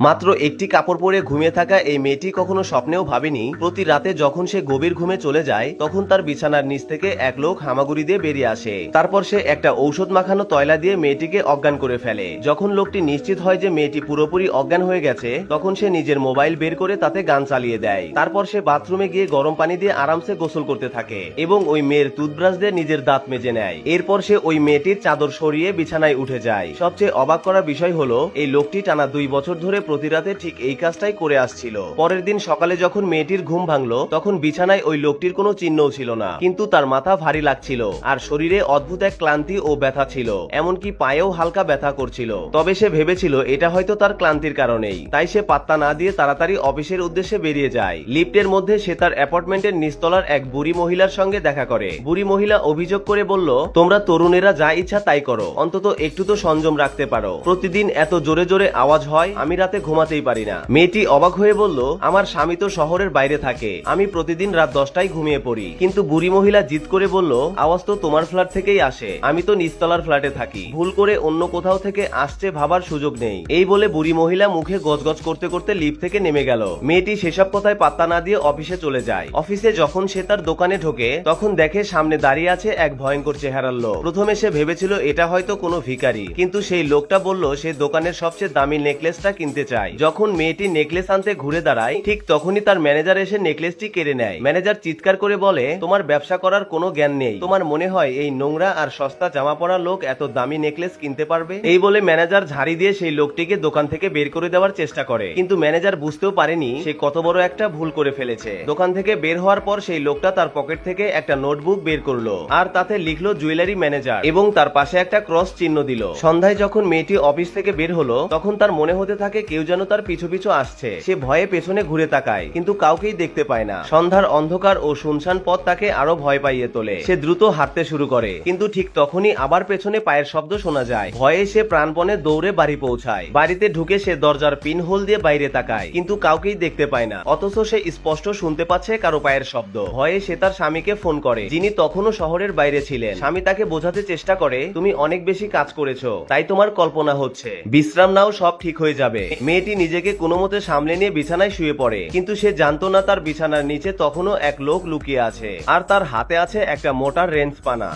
মাত্র একটি কাপড় পরে ঘুমিয়ে থাকা এই মেয়েটি কখনো স্বপ্নেও ভাবেনি প্রতি রাতে যখন সে গভীর ঘুমে চলে যায় তখন তার বিছানার নিচ থেকে এক লোক হামাগুড়ি দিয়ে বেরিয়ে আসে। তারপর সে একটা ঔষধ মাখানো তয়লা দিয়ে মেয়েটিকে অজ্ঞান করে ফেলে। যখন লোকটি নিশ্চিত হয় যে মেয়েটি পুরোপুরি অজ্ঞান হয়ে গেছে তখন সে নিজের মোবাইল বের করে তাতে গান চালিয়ে দেয়। তারপর সে বাথরুমে গিয়ে গরম পানি দিয়ে আরামসে গোসল করতে থাকে এবং ওই মেয়ের টুথব্রাশ দিয়ে নিজের দাঁত মেজে নেয়। এরপর সে ওই মেয়েটির চাদর সরিয়ে বিছানায় উঠে যায়। সবচেয়ে অবাক করার বিষয় হলো এই লোকটি টানা 2 বছর ধরে প্রতি রাতে ঠিক এই কাজটাই করে আসছিল। পরের দিন সকালে যখন মেয়েটির ঘুম ভাঙলো তখন বিছানায় ওই লোকটির কোনো চিহ্নও ছিল না, কিন্তু তার মাথা ভারী লাগছিল আর শরীরে অদ্ভুত এক ক্লান্তি ও ব্যথা ছিল, এমনকি পায়েও হালকা ব্যথা করছিল। তবে সে ভেবেছিল এটা হয়তো তার ক্লান্তির কারণেই, তাই সে পাত্তা না দিয়ে তাড়াতাড়ি অফিসের উদ্দেশ্যে বেরিয়ে যায়। লিফটের মধ্যে সে তার অ্যাপার্টমেন্টের নিচতলার এক বুড়ি মহিলার সঙ্গে দেখা করে। বুড়ি মহিলা অভিযোগ করে বলল, তোমরা তরুণেরা যা ইচ্ছা তাই করো, অন্তত একটু তো সংযম রাখতে পারো। প্রতিদিন এত জোরে জোরে আওয়াজ হয়, আমি রাতে ঘুমাতেই পারি না। মেয়েটি অবাক হয়ে বলল, আমার স্বামী তো শহরের বাইরে থাকে, আমি প্রতিদিন রাত 10টায় ঘুমিয়ে পড়ি। কিন্তু বুড়ি মহিলা জিদ করে বলল, আওয়াজ তো তোমার ফ্ল্যাট থেকেই আসে, আমি তো নিচতলার ফ্ল্যাটে থাকি, ভুল করে অন্য কোথাও থেকে আসছে ভাবার সুযোগ নেই। এই বলে বুড়ি মহিলা মুখে গজগজ করতে করতে লিফট থেকে নেমে গেল। মেয়েটি সেসব কথায় পাত্তা না দিয়ে অফিসে চলে যায়। অফিসে যখন সে তার দোকানে ঢোকে তখন দেখে সামনে দাঁড়িয়ে আছে এক ভয়ঙ্কর চেহারার লোক। প্রথমে সে ভেবেছিল এটা হয়তো কোনো ভিখারি, কিন্তু সেই লোকটা বলল সে দোকানের সবচেয়ে দামি নেকলেসটা কিনতে চায়। যখন মেয়েটি নেকলেস আনতে ঘুরে দাঁড়ায় ঠিক তখনই তার ম্যানেজার এসে নেকলেসটি কেড়ে নেয়। ম্যানেজার চিৎকার করে বলে, তোমার ব্যবসা করার কোনো জ্ঞান নেই, তোমার মনে হয় এই নোংরা আর সস্তা জামা পরা লোক এত দামি নেকলেস কিনতে পারবে? এই বলে ম্যানেজার ঝাড়ি দিয়ে সেই লোকটিকে দোকান থেকে বের করে দেওয়ার চেষ্টা করে, কিন্তু ম্যানেজার বুঝতেও পারেনি সে কত বড় একটা ভুল করে ফেলেছে। দোকান থেকে বের হওয়ার পর সেই লোকটা তার পকেট থেকে একটা নোটবুক বের করলো আর তাতে লিখলো জুয়েলারি ম্যানেজার এবং তার পাশে একটা ক্রস চিহ্ন দিল। সন্ধ্যায় যখন মেয়েটি অফিস থেকে বের হলো তখন তার মনে হতে থাকে কেউ যেন তার পিছু পিছু আসছে। সে ভয়ে পেছনে ঘুরে তাকায়, কিন্তু কাউকেই দেখতে পায় না। সন্ধ্যার অন্ধকার ও শুনশান পথ তাকে আরো ভয় পাইয়ে তোলে। সে দ্রুত হাঁটতে শুরু করে, কিন্তু ঠিক তখনই আবার পেছনে পায়ের শব্দ শোনা যায়। ভয়ে সে প্রাণপণে দৌড়ে বাড়ি পৌঁছায়। বাড়িতে ঢুকে সে দরজার পিন হোল দিয়ে বাইরে তাকায়, কিন্তু কাউকেই দেখতে পায় না। অথচ সে স্পষ্ট শুনতে পাচ্ছে কারো পায়ের শব্দ। ভয়ে সে তার স্বামীকে ফোন করে, যিনি তখনও শহরের বাইরে ছিলেন। স্বামী তাকে বোঝাতে চেষ্টা করে, তুমি অনেক বেশি কাজ করেছো, তাই তোমার কল্পনা হচ্ছে, বিশ্রাম নাও, সব ঠিক হয়ে যাবে। মেয়েটি নিজেকে কোনো মতে সামলে নিয়ে বিছানায় শুয়ে পড়ে, কিন্তু সে জানতো না তার বিছানার নিচে তখনও এক লোক লুকিয়ে আছে আর তার হাতে আছে একটা মোটা রেঞ্জ পানা।